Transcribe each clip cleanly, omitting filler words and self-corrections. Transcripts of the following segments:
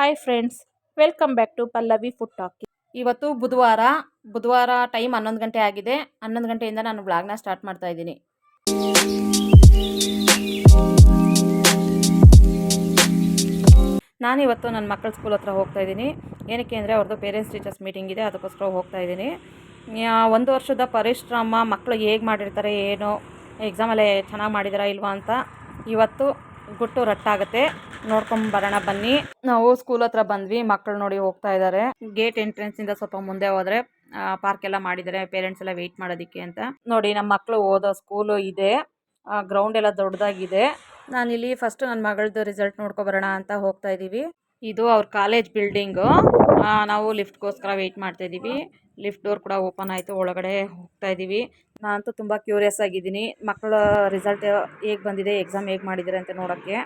Hi friends, welcome back to Pallavi food talk. ಇವತ್ತು ಬುಧವಾರ time 11 ಗಂಟೆ ಆಗಿದೆ. 11 ಗಂಟೆಯಿಂದ ನಾನು ವ್ಲಾಗ್ನ ಸ್ಟಾರ್ಟ್ ಮಾಡ್ತಾ ಇದ್ದೀನಿ. ನಾನಿವತ್ತು ನನ್ನ ಮಕ್ಕಳ ಸ್ಕೂಲ್ ಹತ್ರ ಹೋಗ್ತಾ ಇದ್ದೀನಿ. ಏನಕ್ಕೆ ಅಂದರೆ ಅವ್ರದ್ದು ಪೇರೆಂಟ್ಸ್ ಟೀಚರ್ಸ್ ಮೀಟಿಂಗ್ ಇದೆ, ಅದಕ್ಕೋಸ್ಕರ ಹೋಗ್ತಾ ಇದ್ದೀನಿ. 1 ವರ್ಷದ ಪರಿಶ್ರಮ ಮಕ್ಕಳು ಹೇಗೆ ಮಾಡಿರ್ತಾರೆ, ಏನೋ ಎಕ್ಸಾಮಲ್ಲೇ ಚೆನ್ನಾಗಿ ಮಾಡಿದಾರಾ ಇಲ್ವಾ ಅಂತ ಇವತ್ತು ಗುಟ್ಟು ರಟ್ಟಾಗುತ್ತೆ. ನೋಡ್ಕೊಂಬರೋಣ ಬನ್ನಿ. ನಾವು ಸ್ಕೂಲ್ ಹತ್ರ ಬಂದ್ವಿ. ಮಕ್ಕಳು ನೋಡಿ ಹೋಗ್ತಾ ಇದ್ದಾರೆ. ಗೇಟ್ ಎಂಟ್ರೆನ್ಸ್ ಇಂದ ಸ್ವಲ್ಪ ಮುಂದೆ ಹೋದ್ರೆ ಪಾರ್ಕ್ ಎಲ್ಲ ಮಾಡಿದ್ದಾರೆ, ಪೇರೆಂಟ್ಸ್ ಎಲ್ಲ ವೆಯ್ಟ್ ಮಾಡೋದಕ್ಕೆ ಅಂತ. ನೋಡಿ ನಮ್ಮ ಮಕ್ಕಳು ಓದೋ ಸ್ಕೂಲು ಇದೆ. ಗ್ರೌಂಡ್ ಎಲ್ಲ ದೊಡ್ಡದಾಗಿದೆ. ನಾನಿಲ್ಲಿ ಫಸ್ಟ್ ನನ್ನ ಮಗಳದ್ದು ರಿಸಲ್ಟ್ ನೋಡ್ಕೊಬರೋಣ ಅಂತ ಹೋಗ್ತಾ ಇದ್ದೀವಿ. ಇದು ಅವ್ರ ಕಾಲೇಜ್ ಬಿಲ್ಡಿಂಗು. ನಾವು ಲಿಫ್ಟ್ಗೋಸ್ಕರ ವೆಯ್ಟ್ ಮಾಡ್ತಾ ಇದ್ದೀವಿ. ಲಿಫ್ಟ್ ಡೋರ್ ಕೂಡ ಓಪನ್ ಆಯಿತು, ಒಳಗಡೆ ಹೋಗ್ತಾ ಇದ್ದೀವಿ. ನಾನಂತೂ ತುಂಬ ಕ್ಯೂರಿಯಸ್ ಆಗಿದ್ದೀನಿ ಮಕ್ಕಳ ರಿಸಲ್ಟ್ ಹೇಗೆ ಬಂದಿದೆ, ಎಕ್ಸಾಮ್ ಹೇಗೆ ಮಾಡಿದ್ದಾರೆ ಅಂತ ನೋಡೋಕ್ಕೆ.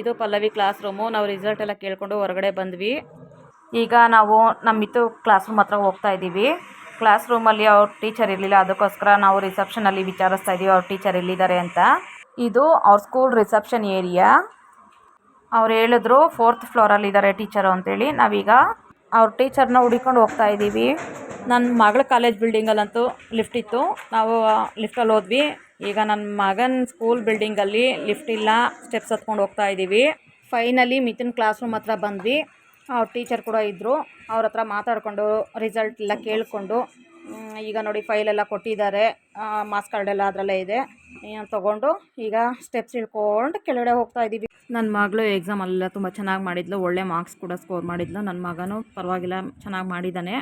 ಇದು ಪಲ್ಲವಿ ಕ್ಲಾಸ್ ರೂಮು. ನಾವು ರಿಸಲ್ಟ್ ಎಲ್ಲ ಕೇಳ್ಕೊಂಡು ಹೊರಗಡೆ ಬಂದ್ವಿ. ಈಗ ನಾವು ನಮ್ಮಿತ್ತು ಕ್ಲಾಸ್ ರೂಮ್ ಹತ್ರ ಹೋಗ್ತಾ ಇದ್ದೀವಿ. ಕ್ಲಾಸ್ ರೂಮಲ್ಲಿ ಅವ್ರ ಟೀಚರ್ ಇರಲಿಲ್ಲ, ಅದಕ್ಕೋಸ್ಕರ ನಾವು ರಿಸೆಪ್ಷನಲ್ಲಿ ವಿಚಾರಿಸ್ತಾ ಇದ್ದೀವಿ ಅವ್ರ ಟೀಚರ್ ಎಲ್ಲಿದ್ದಾರೆ ಅಂತ. ಇದು ಅವ್ರ ಸ್ಕೂಲ್ ರಿಸೆಪ್ಷನ್ ಏರಿಯಾ. ಅವ್ರು ಹೇಳಿದ್ರು 4th ಫ್ಲೋರಲ್ಲಿ ಇದ್ದಾರೆ ಟೀಚರು ಅಂತೇಳಿ. ನಾವೀಗ ಅವ್ರ ಟೀಚರ್ನ ಹುಡುಕೊಂಡು ಹೋಗ್ತಾ ಇದ್ದೀವಿ. ನನ್ನ ಮಗಳ ಕಾಲೇಜ್ ಬಿಲ್ಡಿಂಗಲ್ಲಂತೂ ಲಿಫ್ಟ್ ಇತ್ತು, ನಾವು ಲಿಫ್ಟಲ್ಲಿ ಹೋದ್ವಿ. ಈಗ ನನ್ನ ಮಗನ ಸ್ಕೂಲ್ ಬಿಲ್ಡಿಂಗಲ್ಲಿ ಲಿಫ್ಟ್ ಇಲ್ಲ, ಸ್ಟೆಪ್ಸ್ ಹತ್ಕೊಂಡು ಹೋಗ್ತಾ ಇದ್ದೀವಿ. ಫೈನಲಿ ಮಿಥುನ್ ಕ್ಲಾಸ್ ರೂಮ್ ಹತ್ರ ಬಂದ್ವಿ. ಅವ್ರ ಟೀಚರ್ ಕೂಡ ಇದ್ದರು. ಅವ್ರ ಹತ್ರ ಮಾತಾಡಿಕೊಂಡು ರಿಸಲ್ಟ್ ಎಲ್ಲ ಕೇಳಿಕೊಂಡು ಈಗ ನೋಡಿ ಫೈಲೆಲ್ಲ ಕೊಟ್ಟಿದ್ದಾರೆ. ಮಾರ್ಕ್ಸ್ ಕಾರ್ಡ್ ಎಲ್ಲ ಅದರಲ್ಲೇ ಇದೆ. ತೊಗೊಂಡು ಈಗ ಸ್ಟೆಪ್ಸ್ ಇಳ್ಕೊಂಡು ಕೆಳಗಡೆ ಹೋಗ್ತಾ ಇದ್ದೀವಿ. ನನ್ನ ಮಗಳು ಎಕ್ಸಾಮಲ್ಲೆಲ್ಲ ತುಂಬ ಚೆನ್ನಾಗಿ ಮಾಡಿದ್ಲು, ಒಳ್ಳೆ ಮಾರ್ಕ್ಸ್ ಕೂಡ ಸ್ಕೋರ್ ಮಾಡಿದ್ಲು. ನನ್ನ ಮಗನೂ ಪರವಾಗಿಲ್ಲ ಚೆನ್ನಾಗಿ ಮಾಡಿದ್ದಾನೆ.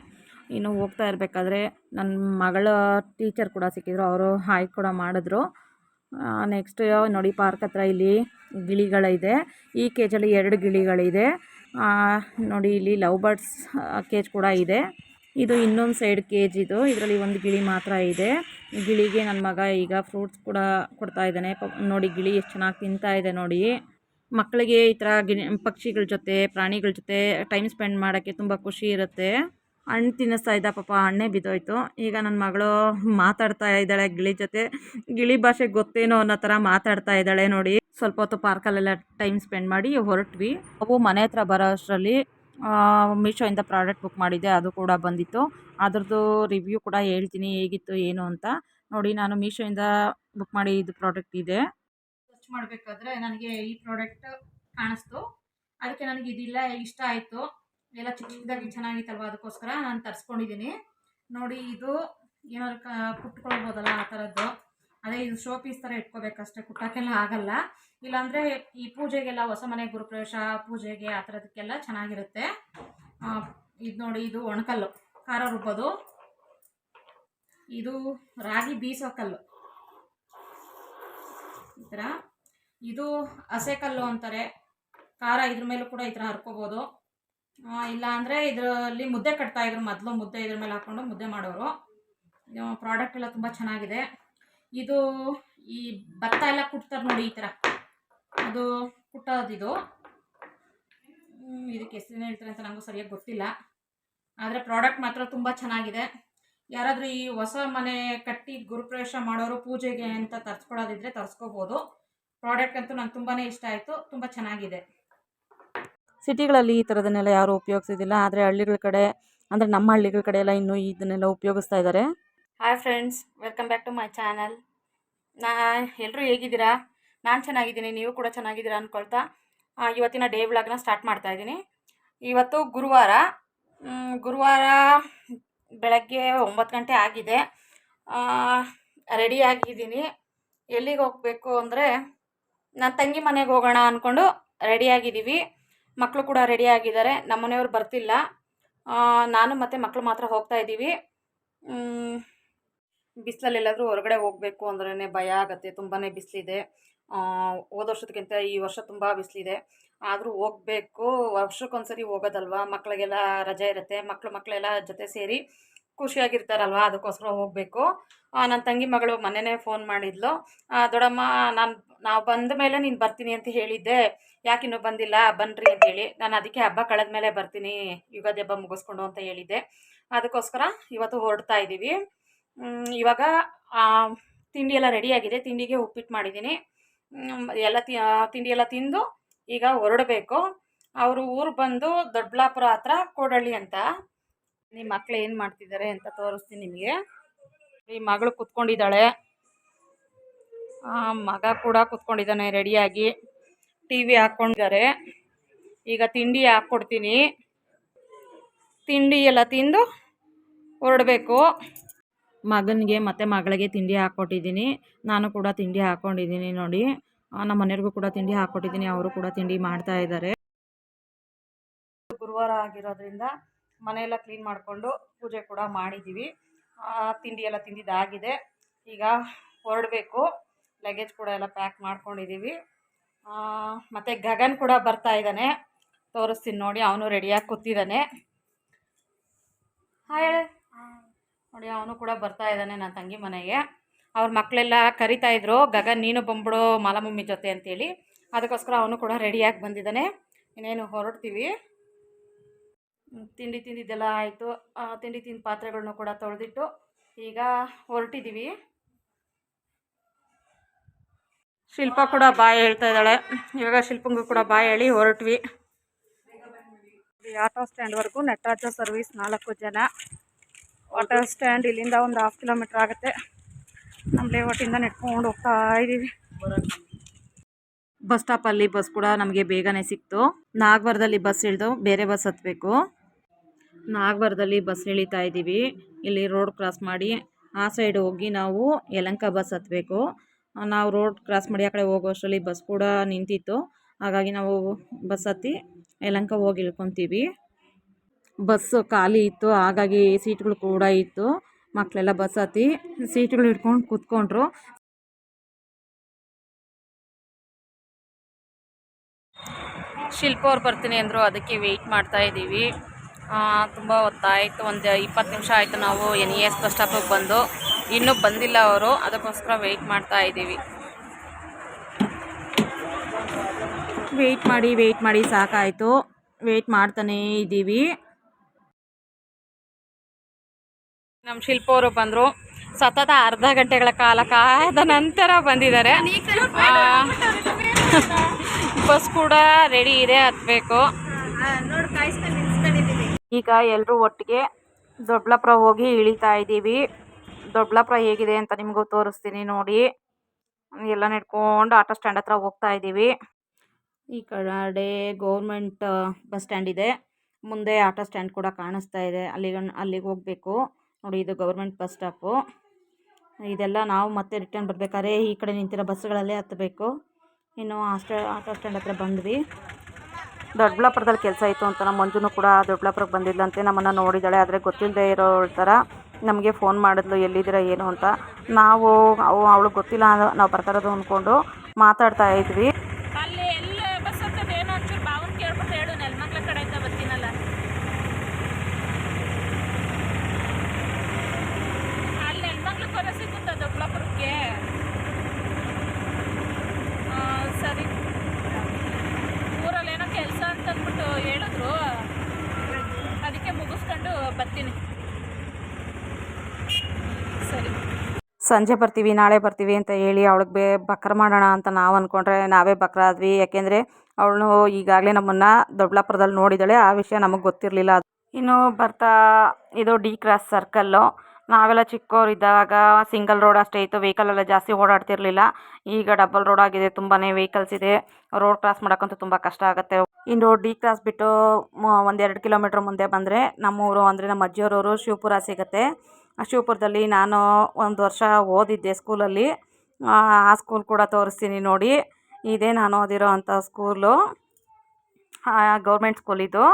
ಇನ್ನು ಹೋಗ್ತಾ ಇರಬೇಕಾದ್ರೆ ನನ್ನ ಮಗಳ ಟೀಚರ್ ಕೂಡ ಸಿಕ್ಕಿದ್ರು, ಅವರು ಹಾಯ್ ಕೂಡ ಮಾಡಿದ್ರು. ನೆಕ್ಸ್ಟ್ ನೋಡಿ ಪಾರ್ಕ್ ಹತ್ರ ಇಲ್ಲಿ ಗಿಳಿಗಳಿದೆ. ಈ ಕೇಜಲ್ಲಿ 2 ಗಿಳಿಗಳಿದೆ. ನೋಡಿ ಇಲ್ಲಿ ಲವ್ ಬರ್ಡ್ಸ್ ಕೇಜ್ ಕೂಡ ಇದೆ. ಇದು ಇನ್ನೊಂದು ಸೈಡ್ ಕೇಜ್. ಇದರಲ್ಲಿ ಒಂದು ಗಿಳಿ ಮಾತ್ರ ಇದೆ. ಗಿಳಿಗೆ ನನ್ನ ಮಗ ಈಗ ಫ್ರೂಟ್ಸ್ ಕೂಡ ಕೊಡ್ತಾ ಇದ್ದಾನೆ. ನೋಡಿ ಗಿಳಿ ಎಷ್ಟು ಚೆನ್ನಾಗಿ ತಿಂತಾ ಇದೆ ನೋಡಿ. ಮಕ್ಕಳಿಗೆ ಈ ಥರ ಪಕ್ಷಿಗಳ ಜೊತೆ ಪ್ರಾಣಿಗಳ ಜೊತೆ ಟೈಮ್ ಸ್ಪೆಂಡ್ ಮಾಡೋಕ್ಕೆ ತುಂಬ ಖುಷಿ ಇರುತ್ತೆ. ಹಣ್ಣು ತಿನ್ನಿಸ್ತಾ ಇದ್ದ, ಪಾಪ ಹಣ್ಣೇ ಬಿದ್ದೋಯ್ತು. ಈಗ ನನ್ನ ಮಗಳು ಮಾತಾಡ್ತಾ ಇದ್ದಾಳೆ ಗಿಳಿ ಜೊತೆ. ಗಿಳಿ ಭಾಷೆ ಗೊತ್ತೇನೋ ಅನ್ನೋ ಥರ ಮಾತಾಡ್ತಾ ಇದ್ದಾಳೆ ನೋಡಿ. ಸ್ವಲ್ಪ ಹೊತ್ತು ಪಾರ್ಕಲ್ಲೆಲ್ಲ ಟೈಮ್ ಸ್ಪೆಂಡ್ ಮಾಡಿ ಹೊರಟ್ವಿ. ಅವು ಮನೆ ಹತ್ರ ಬರೋ ಅಷ್ಟರಲ್ಲಿ ಮೀಶೋಯಿಂದ ಪ್ರಾಡಕ್ಟ್ ಬುಕ್ ಮಾಡಿದ್ದೆ, ಅದು ಕೂಡ ಬಂದಿತ್ತು. ಅದ್ರದ್ದು ರಿವ್ಯೂ ಕೂಡ ಹೇಳ್ತೀನಿ ಹೇಗಿತ್ತು ಏನು ಅಂತ. ನೋಡಿ ನಾನು ಮೀಶೋಯಿಂದ ಬುಕ್ ಮಾಡಿದ್ದು ಪ್ರಾಡಕ್ಟ್ ಇದೆ. ಸರ್ಚ್ ಮಾಡಬೇಕಾದ್ರೆ ನನಗೆ ಈ ಪ್ರಾಡಕ್ಟ್ ಕಾಣಿಸ್ತು, ಅದಕ್ಕೆ ನನಗೆ ಇದಿಲ್ಲ ಇಷ್ಟ ಆಯಿತು. ಎಲ್ಲ ಚಿಕ್ಕ ಚಿಕ್ಕದಾಗಿ ಚೆನ್ನಾಗಿತ್ತಲ್ವ, ಅದಕ್ಕೋಸ್ಕರ ನಾನು ತರಿಸ್ಕೊಂಡಿದ್ದೀನಿ. ನೋಡಿ ಇದು ಏನಾದ್ರು ಕುಟ್ಕೊಳ್ಬೋದಲ್ಲ ಆ ಥರದ್ದು. ಅದೇ ಇದು ಶೋ ಪೀಸ್ ಥರ ಇಟ್ಕೋಬೇಕಷ್ಟೇ, ಕುಟ್ಟಕ್ಕೆಲ್ಲ ಆಗಲ್ಲ. ಇಲ್ಲಾಂದರೆ ಈ ಪೂಜೆಗೆಲ್ಲ, ಹೊಸ ಮನೆ ಗುರುಪ್ರವೇಶ ಪೂಜೆಗೆ ಆ ಥರದಕ್ಕೆಲ್ಲ ಚೆನ್ನಾಗಿರುತ್ತೆ. ಇದು ನೋಡಿ, ಇದು ಒಣಕಲ್ಲು ಖಾರ ರುಬ್ಬೋದು. ಇದು ರಾಗಿ ಬೀಸೋ ಕಲ್ಲು ಈ ಥರ. ಇದು ಹಸೆ ಕಲ್ಲು ಅಂತಾರೆ. ಖಾರ ಇದ್ರ ಮೇಲೂ ಕೂಡ ಈ ಥರ ಹರ್ಕೋಬೋದು. ಇಲ್ಲ ಅಂದರೆ ಇದರಲ್ಲಿ ಮುದ್ದೆ ಕಟ್ತಾಯಿದ್ರು ಮೊದಲು. ಮುದ್ದೆ ಇದ್ರ ಮೇಲೆ ಹಾಕ್ಕೊಂಡು ಮುದ್ದೆ ಮಾಡೋರು. ಪ್ರಾಡಕ್ಟ್ ಎಲ್ಲ ತುಂಬ ಚೆನ್ನಾಗಿದೆ. ಇದು ಈ ಭತ್ತ ಎಲ್ಲ ಕುಟ್ತಾರೆ ನೋಡಿ, ಈ ಥರ ಅದು ಕುಟ್ಟೋದಿದು. ಇದಕ್ಕೆ ಹೆಸರೇನು ಹೇಳ್ತಾರೆ ಅಂತ ನನಗೂ ಸರಿಯಾಗಿ ಗೊತ್ತಿಲ್ಲ, ಆದರೆ ಪ್ರಾಡಕ್ಟ್ ಮಾತ್ರ ತುಂಬ ಚೆನ್ನಾಗಿದೆ. ಯಾರಾದರೂ ಈ ಹೊಸ ಮನೆ ಕಟ್ಟಿ ಗುರುಪ್ರವೇಶ ಮಾಡೋರು ಪೂಜೆಗೆ ಅಂತ ತರಿಸ್ಕೊಳ್ಳೋದಿದ್ರೆ ತರಿಸ್ಕೋಬೋದು. ಪ್ರಾಡಕ್ಟ್ ಅಂತೂ ನಂಗೆ ತುಂಬಾ ಇಷ್ಟ ಆಯಿತು, ತುಂಬ ಚೆನ್ನಾಗಿದೆ. ಸಿಟಿಗಳಲ್ಲಿ ಈ ಥರದನ್ನೆಲ್ಲ ಯಾರೂ ಉಪಯೋಗಿಸೋದಿಲ್ಲ, ಆದರೆ ಹಳ್ಳಿಗಳ ಕಡೆ, ಅಂದರೆ ನಮ್ಮ ಹಳ್ಳಿಗಳ ಕಡೆ ಎಲ್ಲ ಇನ್ನೂ ಇದನ್ನೆಲ್ಲ ಉಪಯೋಗಿಸ್ತಾ ಇದ್ದಾರೆ. Hi friends, welcome back to my channel. ಎಲ್ಲರೂ ಹೇಗಿದ್ದೀರಾ? ನಾನು ಚೆನ್ನಾಗಿದ್ದೀನಿ, ನೀವು ಕೂಡ ಚೆನ್ನಾಗಿದ್ದೀರಾ ಅಂದ್ಕೊಳ್ತಾ ಇವತ್ತಿನ ಡೇ ವ್ಲಾಗ್ನ ಸ್ಟಾರ್ಟ್ ಮಾಡ್ತಾಯಿದ್ದೀನಿ. ಇವತ್ತು ಗುರುವಾರ ಬೆಳಗ್ಗೆ 9 ಗಂಟೆ ಆಗಿದೆ. ರೆಡಿ ಆಗಿದ್ದೀನಿ. ಎಲ್ಲಿಗೆ ಹೋಗಬೇಕು ಅಂದರೆ ನನ್ನ ತಂಗಿ ಮನೆಗೆ ಹೋಗೋಣ ಅಂದ್ಕೊಂಡು ರೆಡಿಯಾಗಿದ್ದೀವಿ. ಮಕ್ಕಳು ಕೂಡ ರೆಡಿ ಆಗಿದ್ದಾರೆ. ನಮ್ಮ ಮನೆಯವ್ರು ಬರ್ತಿಲ್ಲ, ನಾನು ಮತ್ತು ಮಕ್ಕಳು ಮಾತ್ರ ಹೋಗ್ತಾ ಇದ್ದೀವಿ. ಬಿಸಿಲಲ್ಲೆಲ್ಲಾದರೂ ಹೊರಗಡೆ ಹೋಗಬೇಕು ಅಂದ್ರೇ ಭಯ ಆಗುತ್ತೆ, ತುಂಬಾ ಬಿಸಿಲಿದೆ. ಹೋದ ವರ್ಷದಕ್ಕಿಂತ ಈ ವರ್ಷ ತುಂಬ ಬಿಸಿಲಿದೆ. ಆದರೂ ಹೋಗಬೇಕು, ವರ್ಷಕ್ಕೊಂದ್ಸರಿ ಹೋಗೋದಲ್ವ, ಮಕ್ಕಳಿಗೆಲ್ಲ ರಜೆ ಇರುತ್ತೆ. ಮಕ್ಕಳೆಲ್ಲ ಜೊತೆ ಸೇರಿ ಖುಷಿಯಾಗಿರ್ತಾರಲ್ವ, ಅದಕ್ಕೋಸ್ಕರ ಹೋಗಬೇಕು. ನನ್ನ ತಂಗಿ ಮಗಳು ಮೊನ್ನೆನೇ ಫೋನ್ ಮಾಡಿದ್ಲು, ದೊಡ್ಡಮ್ಮ ನಾವು ಬಂದ ಮೇಲೆ ನೀನು ಬರ್ತೀನಿ ಅಂತ ಹೇಳಿದ್ದೆ, ಯಾಕಿನ್ನೂ ಬಂದಿಲ್ಲ, ಬನ್ನಿರಿ ಅಂತೇಳಿ. ನಾನು ಅದಕ್ಕೆ ಹಬ್ಬ ಕಳೆದ ಮೇಲೆ ಬರ್ತೀನಿ, ಯುಗಾದಿ ಹಬ್ಬ ಮುಗಿಸ್ಕೊಂಡು ಅಂತ ಹೇಳಿದ್ದೆ. ಅದಕ್ಕೋಸ್ಕರ ಇವತ್ತು ಹೊರಡ್ತಾ ಇದ್ದೀವಿ. ಇವಾಗ ತಿಂಡಿ ಎಲ್ಲ ರೆಡಿಯಾಗಿದೆ. ತಿಂಡಿಗೆ ಉಪ್ಪಿಟ್ಟು ಮಾಡಿದ್ದೀನಿ. ಎಲ್ಲ ತಿಂಡಿ ಎಲ್ಲ ತಿಂದು ಈಗ ಹೊರಡಬೇಕು. ಅವರು ಊರು ಬಂದು ದೊಡ್ಡಬಳ್ಳಾಪುರ ಹತ್ರ ಕೋಡಳ್ಳಿ ಅಂತ. ನಿಮ್ಮ ಮಕ್ಳು ಏನು ಮಾಡ್ತಿದ್ದಾರೆ ಅಂತ ತೋರಿಸ್ತೀನಿ ನಿಮಗೆ. ಈ ಮಗಳು ಕುತ್ಕೊಂಡಿದ್ದಾಳೆ, ಮಗ ಕೂಡ ಕುತ್ಕೊಂಡಿದ್ದಾನೆ ರೆಡಿಯಾಗಿ. ಟಿ ವಿ ಹಾಕ್ಕೊಂಡಿದ್ದಾರೆ. ಈಗ ತಿಂಡಿ ಹಾಕ್ಕೊಡ್ತೀನಿ. ತಿಂಡಿ ಎಲ್ಲ ತಿಂದು ಹೊರಡಬೇಕು. ಮಗನಿಗೆ ಮತ್ತು ಮಗಳಿಗೆ ತಿಂಡಿ ಹಾಕ್ಕೊಟ್ಟಿದ್ದೀನಿ. ನಾನು ಕೂಡ ತಿಂಡಿ ಹಾಕ್ಕೊಂಡಿದ್ದೀನಿ ನೋಡಿ. ನಮ್ಮ ಮನೆಯವ್ರಿಗೂ ಕೂಡ ತಿಂಡಿ ಹಾಕ್ಕೊಟ್ಟಿದ್ದೀನಿ. ಅವರು ಕೂಡ ತಿಂಡಿ ಮಾಡ್ತಾ ಇದ್ದಾರೆ. ಗುರುವಾರ ಆಗಿರೋದ್ರಿಂದ ಮನೆಯೆಲ್ಲ ಕ್ಲೀನ್ ಮಾಡಿಕೊಂಡು ಪೂಜೆ ಕೂಡ ಮಾಡಿದ್ದೀವಿ. ತಿಂಡಿ ಎಲ್ಲ ತಿಂದಿದ್ದಾಗಿದೆ. ಈಗ ಹೊರಡಬೇಕು. ಲಗೇಜ್ ಕೂಡ ಎಲ್ಲ ಪ್ಯಾಕ್ ಮಾಡ್ಕೊಂಡಿದ್ದೀವಿ. ಮತ್ತು ಗಗನ್ ಕೂಡ ಬರ್ತಾ ಇದ್ದಾನೆ, ತೋರಿಸ್ತೀನಿ ನೋಡಿ. ಅವನು ರೆಡಿಯಾಗಿ ಕೂತಿದ್ದಾನೆ. ಹೇಳಿ ನೋಡಿ, ಅವನು ಕೂಡ ಬರ್ತಾ ಇದ್ದಾನೆ ನನ್ನ ತಂಗಿ ಮನೆಗೆ. ಅವ್ರ ಮಕ್ಕಳೆಲ್ಲ ಕರಿತಾಯಿದ್ರು, ಗಗನ್ ನೀನು ಬಂದ್ಬಿಡು ಮಾಲಮಮ್ಮಿ ಜೊತೆ ಅಂತೇಳಿ. ಅದಕ್ಕೋಸ್ಕರ ಅವನು ಕೂಡ ರೆಡಿಯಾಗಿ ಬಂದಿದ್ದಾನೆ. ಇನ್ನೇನು ಹೊರಡ್ತೀವಿ. ತಿಂಡಿ ತಿಂದಿದ್ದೆಲ್ಲ ಆಯಿತು. ತಿಂಡಿ ತಿಂದ ಪಾತ್ರೆಗಳನ್ನೂ ಕೂಡ ತೊಳೆದಿಟ್ಟು ಈಗ ಹೊರಟಿದ್ದೀವಿ. ಶಿಲ್ಪ ಕೂಡ ಬಾಯ್ ಹೇಳ್ತಾ ಇದ್ದಾಳೆ. ಇವಾಗ ಶಿಲ್ಪಂಗೂ ಕೂಡ ಬಾಯ್ ಹೇಳಿ ಹೊರಟ್ವಿ. ಆಟೋ ಸ್ಟ್ಯಾಂಡ್ವರೆಗೂ ನಟರಾಜ ಸರ್ವಿಸ್ 4 ಜನ. ಆಟೋ ಸ್ಟ್ಯಾಂಡ್ ಇಲ್ಲಿಂದ ಒಂದು 1/2 ಕಿಲೋಮೀಟ್ರ್ ಆಗುತ್ತೆ. ನಮ್ಮ ಲೇಔಟಿಂದ ನೆಟ್ಕೊಂಡು ಹೋಗ್ತಾ ಇದ್ದೀವಿ. ಬಸ್ ಸ್ಟಾಪಲ್ಲಿ ಬಸ್ ಕೂಡ ನಮಗೆ ಬೇಗನೆ ಸಿಕ್ತು. ನಾಗವಾರದಲ್ಲಿ ಬಸ್ ಇಳಿದು ಬೇರೆ ಬಸ್ ಹತ್ತಬೇಕು. ನಾಗವಾರದಲ್ಲಿ ಬಸ್ ಇಳಿತಾ ಇದ್ದೀವಿ. ಇಲ್ಲಿ ರೋಡ್ ಕ್ರಾಸ್ ಮಾಡಿ ಆ ಸೈಡ್ ಹೋಗಿ ನಾವು ಯಲಹಂಕ ಬಸ್ ಹತ್ತಬೇಕು. ನಾವು ರೋಡ್ ಕ್ರಾಸ್ ಮಾಡಿ ಆ ಕಡೆ ಹೋಗೋ ಅಷ್ಟರಲ್ಲಿ ಬಸ್ ಕೂಡ ನಿಂತಿತ್ತು. ಹಾಗಾಗಿ ನಾವು ಬಸ್ ಹತ್ತಿ ಯಲಹಂಕ ಹೋಗಿ ಇಳ್ಕೊತೀವಿ. ಬಸ್ಸು ಖಾಲಿ ಇತ್ತು, ಹಾಗಾಗಿ ಸೀಟ್ಗಳು ಕೂಡ ಇತ್ತು. ಮಕ್ಕಳೆಲ್ಲ ಬಸ್ ಹತ್ತಿ ಸೀಟ್ಗಳು ಹಿಡ್ಕೊಂಡು ಕೂತ್ಕೊಂಡ್ರು. ಶಿಲ್ಪ ಅವ್ರು ಬರ್ತೀನಿ ಅಂದರು, ಅದಕ್ಕೆ ವೆಯ್ಟ್ ಮಾಡ್ತಾ ಇದ್ದೀವಿ. ತುಂಬ ಹೊತ್ತಾಯಿತು, ಒಂದು 20 ನಿಮಿಷ ಆಯಿತು ನಾವು NES ಬಸ್ ಸ್ಟಾಪಿಗೆ ಬಂದು. ಇನ್ನೂ ಬಂದಿಲ್ಲ ಅವರು, ಅದಕ್ಕೋಸ್ಕರ ವೆಯ್ಟ್ ಮಾಡ್ತಾ ಇದ್ದೀವಿ. ವೆಯ್ಟ್ ಮಾಡಿ ಸಾಕಾಯಿತು. ವೆಯ್ಟ್ ಮಾಡ್ತಾನೇ ಇದ್ದೀವಿ. ನಮ್ಮ ಶಿಲ್ಪ ಅವರು ಬಂದರು. ಸತತ ಅರ್ಧ ಗಂಟೆಗಳ ಕಾಲ ಕಾದ ನಂತರ ಬಂದಿದ್ದಾರೆ. ಬಸ್ ಕೂಡ ರೆಡಿ ಇದೆ, ಹತ್ತಬೇಕು. ಈಗ ಎಲ್ಲರೂ ಒಟ್ಟಿಗೆ ದೊಡ್ಡಬಳ್ಳಾಪುರ ಹೋಗಿ ಇಳಿತಾ ಇದ್ದೀವಿ. ದೊಡ್ಡಬಳ್ಳಾಪುರ ಹೇಗಿದೆ ಅಂತ ನಿಮಗೂ ತೋರಿಸ್ತೀನಿ ನೋಡಿ. ಎಲ್ಲ ನೆಡ್ಕೊಂಡು ಆಟೋ ಸ್ಟ್ಯಾಂಡ್ ಹತ್ರ ಹೋಗ್ತಾ ಇದ್ದೀವಿ. ಈ ಕಡೆ ಗೌರ್ಮೆಂಟ್ ಬಸ್ ಸ್ಟ್ಯಾಂಡ್ ಇದೆ, ಮುಂದೆ ಆಟೋ ಸ್ಟ್ಯಾಂಡ್ ಕೂಡ ಕಾಣಿಸ್ತಾ ಇದೆ. ಅಲ್ಲಿಗೆ ಹೋಗಬೇಕು ನೋಡಿ. ಇದು ಗೌರ್ಮೆಂಟ್ ಬಸ್ ಸ್ಟಾಪು. ಇದೆಲ್ಲ ನಾವು ಮತ್ತೆ ರಿಟರ್ನ್ ಬರಬೇಕಾದ್ರೆ ಈ ಕಡೆ ನಿಂತಿರೋ ಬಸ್ಸುಗಳಲ್ಲೇ ಹತ್ತಬೇಕು. ಇನ್ನು ಆಟೋ ಸ್ಟ್ಯಾಂಡ್ ಹತ್ರ ಬಂದ್ವಿ. ದೊಡ್ಡಬಳ್ಳಾಪುರದಲ್ಲಿ ಕೆಲಸ ಇತ್ತು ಅಂತ ನಮ್ಮ ಮಂಜುನೂ ಕೂಡ ದೊಡ್ಡಬಳ್ಳಾಪುರಕ್ಕೆ ಬಂದಿದ್ದಂತೆ. ನಮ್ಮನ್ನು ನೋಡಿದ್ದಾಳೆ, ಆದರೆ ಗೊತ್ತಿಲ್ಲದೆ ಇರೋ ಥರ ನಮಗೆ ಫೋನ್ ಮಾಡಿದ್ಲು, ಎಲ್ಲಿದ್ದೀರಾ ಏನು ಅಂತ. ನಾವು ಅವಳಿಗೆ ಗೊತ್ತಿಲ್ಲ, ನಾವು ಬರ್ತಾ ಇರೋದು ಅಂದ್ಕೊಂಡು ಮಾತಾಡ್ತಾ ಇದ್ವಿ. ಸರಿ, ಊರಲ್ಲೇನೋ ಕೆಲಸ ಅಂತಂದ್ಬಿಟ್ಟು ಹೇಳಿದ್ರು, ಅದಕ್ಕೆ ಮುಗಿಸ್ಕೊಂಡು ಬರ್ತೀನಿ. ಸರಿ, ಸಂಜೆ ಬರ್ತೀವಿ, ನಾಳೆ ಬರ್ತೀವಿ ಅಂತ ಹೇಳಿ ಅವಳಿಗೆ ಬಕ್ರ ಮಾಡೋಣ ಅಂತ ನಾವು ಅಂದ್ಕೊಂಡ್ರೆ ನಾವೇ ಬಕ್ರ ಆದ್ವಿ. ಯಾಕೆಂದರೆ ಅವಳು ಈಗಾಗಲೇ ನಮ್ಮನ್ನು ದೊಡ್ಡಬಳ್ಳಾಪುರದಲ್ಲಿ ನೋಡಿದ್ದಾಳೆ, ಆ ವಿಷಯ ನಮಗೆ ಗೊತ್ತಿರಲಿಲ್ಲ. ಇನ್ನು ಬರ್ತಾ ಇದು ಡಿ ಕ್ರಾಸ್ ಸರ್ಕಲ್ಲು. ನಾವೆಲ್ಲ ಚಿಕ್ಕವರಿದ್ದಾಗ ಸಿಂಗಲ್ ರೋಡ್ ಅಷ್ಟೇ ಇತ್ತು, ವೆಹಿಕಲೆಲ್ಲ ಜಾಸ್ತಿ ಓಡಾಡ್ತಿರ್ಲಿಲ್ಲ. ಈಗ ಡಬಲ್ ರೋಡ್ ಆಗಿದೆ, ತುಂಬಾ ವೆಹಿಕಲ್ಸ್ ಇದೆ. ರೋಡ್ ಕ್ರಾಸ್ ಮಾಡೋಕ್ಕಂತೂ ತುಂಬ ಕಷ್ಟ ಆಗುತ್ತೆ. ಇನ್ನು ಡಿ ಕ್ರಾಸ್ ಬಿಟ್ಟು 1-2 ಕಿಲೋಮೀಟ್ರ್ ಮುಂದೆ ಬಂದರೆ ನಮ್ಮೂರು, ಅಂದರೆ ನಮ್ಮ ಅಜ್ಜಿಯವರೂರು ಶಿವಪುರ ಸಿಗುತ್ತೆ. ಶಿವಪುರದಲ್ಲಿ ನಾನು 1 ವರ್ಷ ಓದಿದ್ದೆ ಸ್ಕೂಲಲ್ಲಿ. ಆ ಸ್ಕೂಲ್ ಕೂಡ ತೋರಿಸ್ತೀನಿ ನೋಡಿ. ಇದೇ ನಾನು ಓದಿರೋ ಅಂಥ ಸ್ಕೂಲು, ಗೌರ್ಮೆಂಟ್ ಸ್ಕೂಲ್ ಇದು.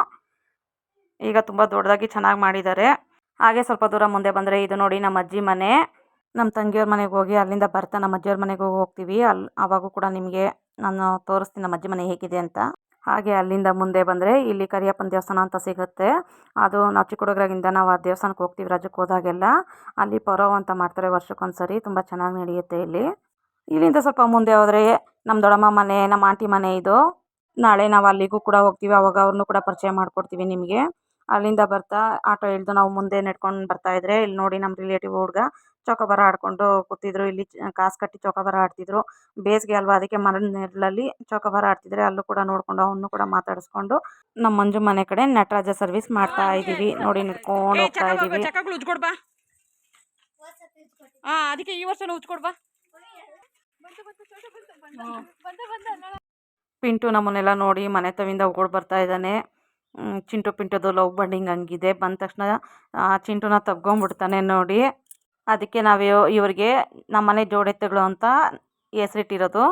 ಈಗ ತುಂಬ ದೊಡ್ಡದಾಗಿ ಚೆನ್ನಾಗಿ ಮಾಡಿದ್ದಾರೆ. ಹಾಗೆ ಸ್ವಲ್ಪ ದೂರ ಮುಂದೆ ಬಂದರೆ ಇದು ನೋಡಿ ನಮ್ಮ ಅಜ್ಜಿ ಮನೆ. ನಮ್ಮ ತಂಗಿಯವ್ರ ಮನೆಗೆ ಹೋಗಿ ಅಲ್ಲಿಂದ ಬರ್ತಾ ನಮ್ಮ ಅಜ್ಜಿಯವ್ರ ಮನೆಗೆ ಹೋಗ್ತೀವಿ. ಆವಾಗೂ ಕೂಡ ನಿಮಗೆ ನಾನು ತೋರಿಸ್ತೀನಿ ನಮ್ಮ ಅಜ್ಜಿ ಮನೆ ಹೇಗಿದೆ ಅಂತ. ಹಾಗೆ ಅಲ್ಲಿಂದ ಮುಂದೆ ಬಂದರೆ ಇಲ್ಲಿ ಕರಿಯಪ್ಪನ ದೇವಸ್ಥಾನ ಅಂತ ಸಿಗುತ್ತೆ. ಅದು ನಾವು ಚಿಕ್ಕ ಹುಡುಗರಾಗಿಂದ ನಾವು ಆ ದೇವಸ್ಥಾನಕ್ಕೆ ಹೋಗ್ತೀವಿ ರಜಕ್ಕೆ ಹೋದಾಗೆಲ್ಲ. ಅಲ್ಲಿ ಪರೋವ್ ಅಂತ ಮಾಡ್ತಾರೆ ವರ್ಷಕ್ಕೊಂದ್ಸರಿ, ತುಂಬ ಚೆನ್ನಾಗಿ ನಡೆಯುತ್ತೆ ಇಲ್ಲಿ. ಇಲ್ಲಿಂದ ಸ್ವಲ್ಪ ಮುಂದೆ ಹೋದರೆ ನಮ್ಮ ದೊಡ್ಡಮ್ಮ ಮನೆ, ನಮ್ಮ ಆಂಟಿ ಮನೆ ಇದು. ನಾಳೆ ನಾವು ಅಲ್ಲಿಗೂ ಕೂಡ ಹೋಗ್ತೀವಿ, ಅವಾಗ ಅವ್ರನ್ನೂ ಕೂಡ ಪರಿಚಯ ಮಾಡಿಕೊಡ್ತೀವಿ ನಿಮಗೆ. ಅಲ್ಲಿಂದ ಬರ್ತಾ ಆಟೋ ಇಳಿದು ನಾವು ಮುಂದೆ ನೆಡ್ಕೊಂಡು ಬರ್ತಾ ಇದ್ರೆ ಇಲ್ಲಿ ನೋಡಿ ನಮ್ಮ ರಿಲೇಟಿವ್ ಹುಡುಗ ಚೌಕಾಬಾರ ಆಡ್ಕೊಂಡು ಕೂತಿದ್ರು. ಇಲ್ಲಿ ಕಾಸು ಕಟ್ಟಿ ಚೌಕಾಬಾರ ಆಡ್ತಿದ್ರು. ಬೇಸಿಗೆ ಅಲ್ವಾ, ಅದಕ್ಕೆ ಮರದ ನೆರಳಲ್ಲಿ ಚೌಕಾಬಾರ ಆಡ್ತಿದ್ರೆ ಅಲ್ಲೂ ಕೂಡ ನೋಡ್ಕೊಂಡು ಅವನು ಕೂಡ ಮಾತಾಡಿಸ್ಕೊಂಡು ನಮ್ಮ ಮಂಜು ಮನೆ ಕಡೆ ನಟರಾಜ ಸರ್ವಿಸ್ ಮಾಡ್ತಾ ಇದ್ದೀವಿ. ನೋಡಿ ನಡ್ಕೊಂಡು ಹೋಗ್ತಾ ಇದ್ದೀವಿ. ಅದಕ್ಕೆ ಈ ವರ್ಷ ಉಜ್ಕೊಡ್ಬಾ. ಪಿಂಟು ನಮ್ಮನ್ನೆಲ್ಲ ನೋಡಿ ಮನೆ ತವಿಂದ ಓಡ್ ಬರ್ತಾ ಇದ್ದಾನೆ. ಚಿಂಟು ಪಿಂಟುದು ಲವ್ ಬಂಡಿಂಗ್ ಹಂಗಿದೆ. ಬಂದ ತಕ್ಷಣ ಚಿಂಟುನ ತಗ್ಗೊಂಬಿಡ್ತಾನೆ ನೋಡಿ. ಅದಕ್ಕೆ ನಾವು ಇವ್ರಿಗೆ ನಮ್ಮನೆ ಜೋಡೆತ್ತುಗಳು ಅಂತ ಹೆಸರಿಟ್ಟಿರೋದು.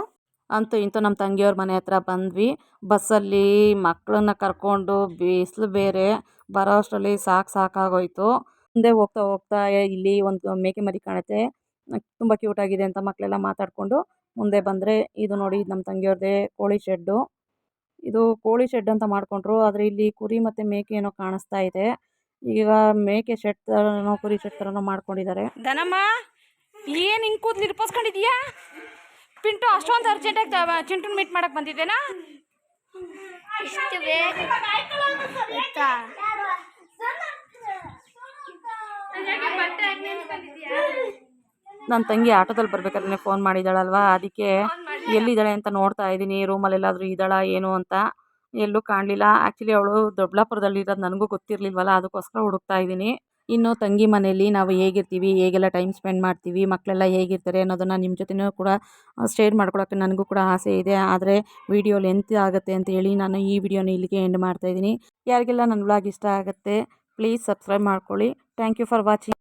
ಅಂತೂ ಇಂತೂ ನಮ್ಮ ತಂಗಿಯವ್ರ ಮನೆ ಹತ್ರ ಬಂದ್ವಿ. ಬಸ್ಸಲ್ಲಿ ಮಕ್ಕಳನ್ನ ಕರ್ಕೊಂಡು, ಬಿಸಿಲು ಬೇರೆ, ಬರೋ ಅಷ್ಟರಲ್ಲಿ ಸಾಕಾಗೋಯ್ತು. ಮುಂದೆ ಹೋಗ್ತಾ ಹೋಗ್ತಾ ಇಲ್ಲಿ ಒಂದು ಮೇಕೆ ಮರಿ ಕಾಣುತ್ತೆ, ತುಂಬ ಕ್ಯೂಟಾಗಿದೆ ಅಂತ ಮಕ್ಕಳೆಲ್ಲ ಮಾತಾಡಿಕೊಂಡು ಮುಂದೆ ಬಂದರೆ, ಇದು ನೋಡಿ ನಮ್ಮ ತಂಗಿಯವ್ರದ್ದೇ ಕೋಳಿ ಶೆಡ್ಡು. ಇದು ಕೋಳಿ ಶೆಡ್ ಅಂತ ಮಾಡ್ಕೊಂಡ್ರು, ಆದರೆ ಇಲ್ಲಿ ಕುರಿ ಮತ್ತು ಮೇಕೆ ಏನೋ ಕಾಣಿಸ್ತಾ ಇದೆ. ಈಗ ಮೇಕೆ ಶೆಡ್ ಥರನೋ ಕುರಿ ಶೆಡ್ ಥರನೋ ಮಾಡ್ಕೊಂಡಿದ್ದಾರೆ. ದನಮ್ಮ ಏನು ಹಿಂಗೆ ಕೂದಲು ಇರ್ಪಸ್ಕೊಂಡಿದ್ಯಾ? ಪಿಂಟು ಅಷ್ಟೊಂದು ಅರ್ಜೆಂಟಾಗಿ ಚಿಂಟುನ ಮೀಟ್ ಮಾಡಕ್ಕೆ ಬಂದಿದ್ದೇನಾ? ನನ್ನ ತಂಗಿ ಆಟೋದಲ್ಲಿ ಬರ್ಬೇಕಾದ್ರೆ ಫೋನ್ ಮಾಡಿದ್ದಾಳಲ್ವಾ, ಅದಕ್ಕೆ ಎಲ್ಲಿದ್ದಾಳೆ ಅಂತ ನೋಡ್ತಾ ಇದ್ದೀನಿ. ರೂಮಲ್ಲೆಲ್ಲಾದರೂ ಇದ್ದಾಳಾ ಏನು ಅಂತ. ಎಲ್ಲೂ ಕಾಣಲಿಲ್ಲ. ಆ್ಯಕ್ಚುಲಿ ಅವಳು ದೊಡ್ಡಬಳ್ಳಾಪುರದಲ್ಲಿರೋದು ನನಗೂ ಗೊತ್ತಿರಲಿಲ್ವಲ್ಲ, ಅದಕ್ಕೋಸ್ಕರ ಹುಡುಕ್ತಾ ಇದ್ದೀನಿ. ಇನ್ನು ತಂಗಿ ಮನೆಯಲ್ಲಿ ನಾವು ಹೇಗಿರ್ತೀವಿ, ಹೇಗೆಲ್ಲ ಟೈಮ್ ಸ್ಪೆಂಡ್ ಮಾಡ್ತೀವಿ, ಮಕ್ಕಳೆಲ್ಲ ಹೇಗಿರ್ತಾರೆ ಅನ್ನೋದನ್ನು ನಿಮ್ಮ ಜೊತೆನೂ ಕೂಡ ಶೇರ್ ಮಾಡ್ಕೊಳ್ಳೋಕ್ಕೆ ನನಗೂ ಕೂಡ ಆಸೆ ಇದೆ. ಆದರೆ ವಿಡಿಯೋ ಲೆಂತ್ ಆಗುತ್ತೆ ಅಂತ ಹೇಳಿ ನಾನು ಈ ವಿಡಿಯೋನ ಇಲ್ಲಿಗೆ ಎಂಡ್ ಮಾಡ್ತಾಯಿದ್ದೀನಿ. ಯಾರಿಗೆಲ್ಲ ನನ್ನ ವ್ಲಾಗ್ ಇಷ್ಟ ಆಗುತ್ತೆ ಪ್ಲೀಸ್ ಸಬ್ಸ್ಕ್ರೈಬ್ ಮಾಡ್ಕೊಳ್ಳಿ. Thank you for watching.